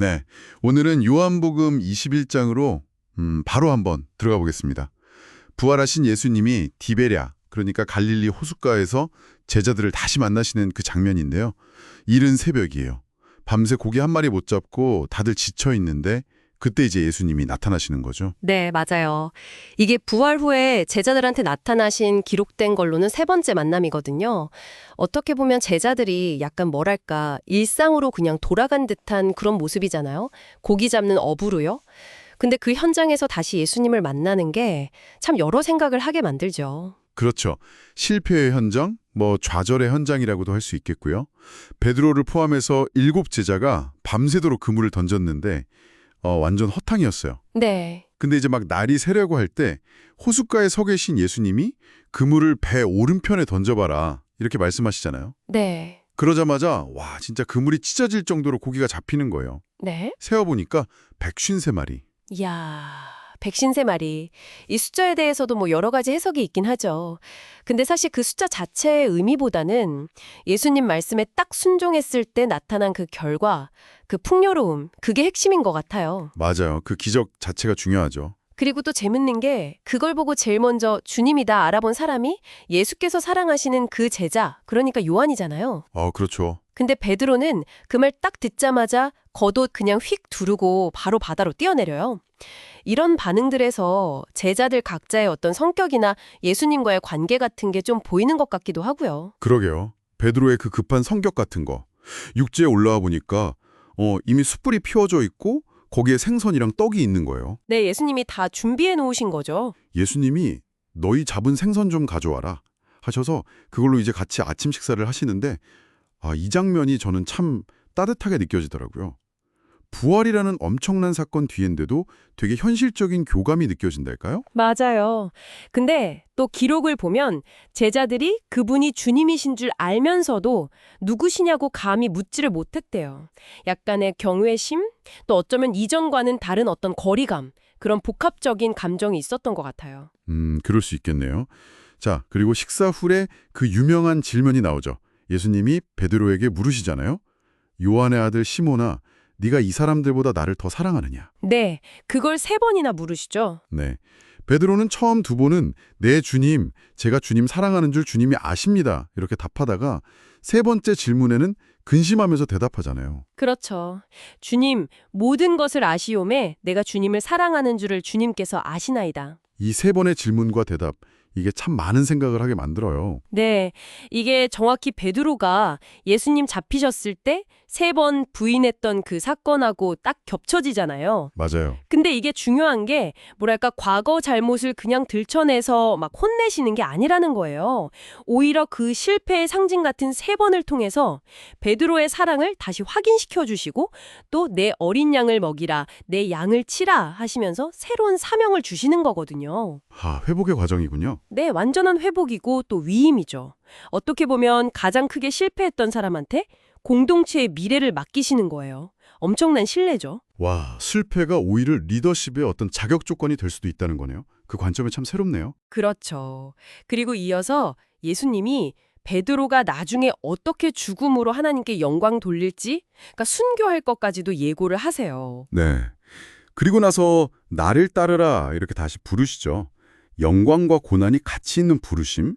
네, 오늘은 요한복음 21장으로 바로 한번 들어가 보겠습니다. 부활하신 예수님이 디베랴, 그러니까 갈릴리 호숫가에서 제자들을 다시 만나시는 그 장면인데요. 이른 새벽이에요. 밤새 고기 한 마리 못 잡고 다들 지쳐 있는데 그때 이제 예수님이 나타나시는 거죠. 네, 맞아요. 이게 부활 후에 제자들한테 나타나신 기록된 걸로는 세 번째 만남이거든요. 어떻게 보면 제자들이 약간 뭐랄까, 일상으로 그냥 돌아간 듯한 그런 모습이잖아요. 고기 잡는 어부로요. 근데 그 현장에서 다시 예수님을 만나는 게 참 여러 생각을 하게 만들죠. 그렇죠. 실패의 현장, 좌절의 현장이라고도 할 수 있겠고요. 베드로를 포함해서 7제자가 밤새도록 그물을 던졌는데 완전 허탕이었어요. 네. 근데 이제 막 날이 새려고 할 때 호숫가에 서 계신 예수님이 그물을 배 오른편에 던져봐라 이렇게 말씀하시잖아요. 네. 그러자마자 와 진짜 그물이 찢어질 정도로 고기가 잡히는 거예요. 네. 세어보니까 153마리. 이야, 153마리. 이 숫자에 대해서도 뭐 여러 가지 해석이 있긴 하죠. 근데 사실 그 숫자 자체의 의미보다는 예수님 말씀에 딱 순종했을 때 나타난 그 결과, 그 풍요로움, 그게 핵심인 것 같아요. 맞아요. 그 기적 자체가 중요하죠. 그리고 또 재밌는 게 그걸 보고 제일 먼저 주님이다 알아본 사람이 예수께서 사랑하시는 그 제자, 그러니까 요한이잖아요. 그렇죠. 근데 베드로는 그 말 딱 듣자마자 겉옷 그냥 휙 두르고 바로 바다로 뛰어내려요. 이런 반응들에서 제자들 각자의 어떤 성격이나 예수님과의 관계 같은 게 좀 보이는 것 같기도 하고요. 그러게요. 베드로의 그 급한 성격 같은 거. 육지에 올라와 보니까 이미 숯불이 피워져 있고 거기에 생선이랑 떡이 있는 거예요. 네, 예수님이 다 준비해 놓으신 거죠. 예수님이 너희 잡은 생선 좀 가져와라 하셔서 그걸로 이제 같이 아침 식사를 하시는데 이 장면이 저는 참 따뜻하게 느껴지더라고요. 부활이라는 엄청난 사건 뒤인데도 되게 현실적인 교감이 느껴진달까요? 맞아요. 근데 또 기록을 보면 제자들이 그분이 주님이신 줄 알면서도 누구시냐고 감히 묻지를 못했대요. 약간의 경외심, 또 어쩌면 이전과는 다른 어떤 거리감, 그런 복합적인 감정이 있었던 것 같아요. 그럴 수 있겠네요. 자, 그리고 식사 후에 그 유명한 질문이 나오죠. 예수님이 베드로에게 물으시잖아요. 요한의 아들 시몬아, 네가 이 사람들보다 나를 더 사랑하느냐? 네, 그걸 세 번이나 물으시죠. 네. 베드로는 처음 두 번은 네 주님, 제가 주님 사랑하는 줄 주님이 아십니다. 이렇게 답하다가 세 번째 질문에는 근심하면서 대답하잖아요. 그렇죠. 주님, 모든 것을 아시오매 내가 주님을 사랑하는 줄을 주님께서 아시나이다. 이 세 번의 질문과 대답, 이게 참 많은 생각을 하게 만들어요. 네, 이게 정확히 베드로가 예수님 잡히셨을 때 세 번 부인했던 그 사건하고 딱 겹쳐지잖아요. 맞아요. 근데 이게 중요한 게 뭐랄까 과거 잘못을 그냥 들춰내서 막 혼내시는 게 아니라는 거예요. 오히려 그 실패의 상징 같은 세 번을 통해서 베드로의 사랑을 다시 확인시켜 주시고 또 내 어린 양을 먹이라, 내 양을 치라 하시면서 새로운 사명을 주시는 거거든요. 회복의 과정이군요. 네, 완전한 회복이고 또 위임이죠. 어떻게 보면 가장 크게 실패했던 사람한테 공동체의 미래를 맡기시는 거예요. 엄청난 신뢰죠. 와, 실패가 오히려 리더십의 어떤 자격 조건이 될 수도 있다는 거네요. 그 관점이 참 새롭네요. 그렇죠. 그리고 이어서 예수님이 베드로가 나중에 어떻게 죽음으로 하나님께 영광 돌릴지, 그러니까 순교할 것까지도 예고를 하세요. 네. 그리고 나서 나를 따르라 이렇게 다시 부르시죠. 영광과 고난이 같이 있는 부르심?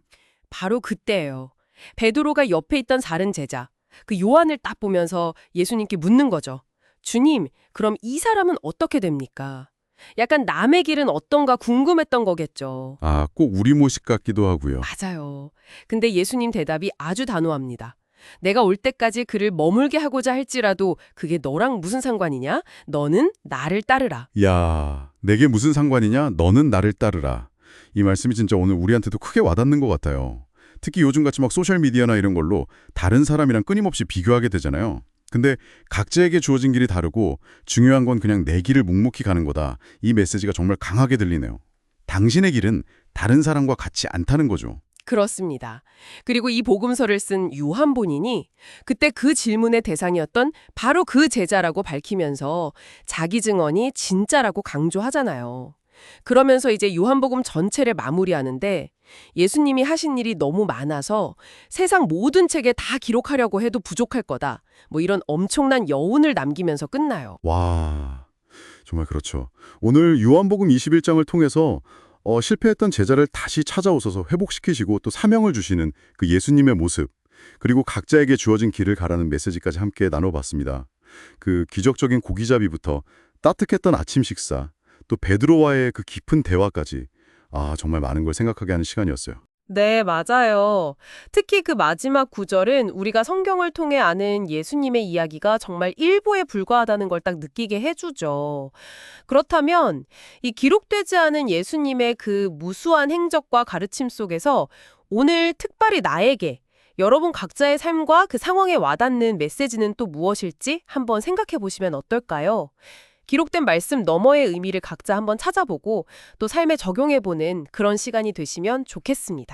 바로 그때예요. 베드로가 옆에 있던 다른 제자, 그 요한을 딱 보면서 예수님께 묻는 거죠. 주님, 그럼 이 사람은 어떻게 됩니까? 약간 남의 길은 어떤가 궁금했던 거겠죠. 꼭 우리 모식 같기도 하고요. 맞아요. 근데 예수님 대답이 아주 단호합니다. 내가 올 때까지 그를 머물게 하고자 할지라도 그게 너랑 무슨 상관이냐? 너는 나를 따르라. 야, 내게 무슨 상관이냐? 너는 나를 따르라. 이 말씀이 진짜 오늘 우리한테도 크게 와닿는 것 같아요. 특히 요즘같이 막 소셜미디어나 이런 걸로 다른 사람이랑 끊임없이 비교하게 되잖아요. 근데 각자에게 주어진 길이 다르고 중요한 건 그냥 내 길을 묵묵히 가는 거다. 이 메시지가 정말 강하게 들리네요. 당신의 길은 다른 사람과 같지 않다는 거죠. 그렇습니다. 그리고 이 복음서를 쓴 요한 본인이 그때 그 질문의 대상이었던 바로 그 제자라고 밝히면서 자기 증언이 진짜라고 강조하잖아요. 그러면서 이제 요한복음 전체를 마무리하는데 예수님이 하신 일이 너무 많아서 세상 모든 책에 다 기록하려고 해도 부족할 거다. 뭐 이런 엄청난 여운을 남기면서 끝나요. 와, 정말 그렇죠. 오늘 요한복음 21장을 통해서 실패했던 제자를 다시 찾아오셔서 회복시키시고 또 사명을 주시는 그 예수님의 모습, 그리고 각자에게 주어진 길을 가라는 메시지까지 함께 나눠봤습니다. 그 기적적인 고기잡이부터 따뜻했던 아침 식사, 또 베드로와의 그 깊은 대화까지 정말 많은 걸 생각하게 하는 시간이었어요. 네, 맞아요. 특히 그 마지막 구절은 우리가 성경을 통해 아는 예수님의 이야기가 정말 일부에 불과하다는 걸 딱 느끼게 해주죠. 그렇다면 이 기록되지 않은 예수님의 그 무수한 행적과 가르침 속에서 오늘 특별히 나에게 여러분 각자의 삶과 그 상황에 와닿는 메시지는 또 무엇일지 한번 생각해 보시면 어떨까요? 기록된 말씀 너머의 의미를 각자 한번 찾아보고 또 삶에 적용해 보는 그런 시간이 되시면 좋겠습니다.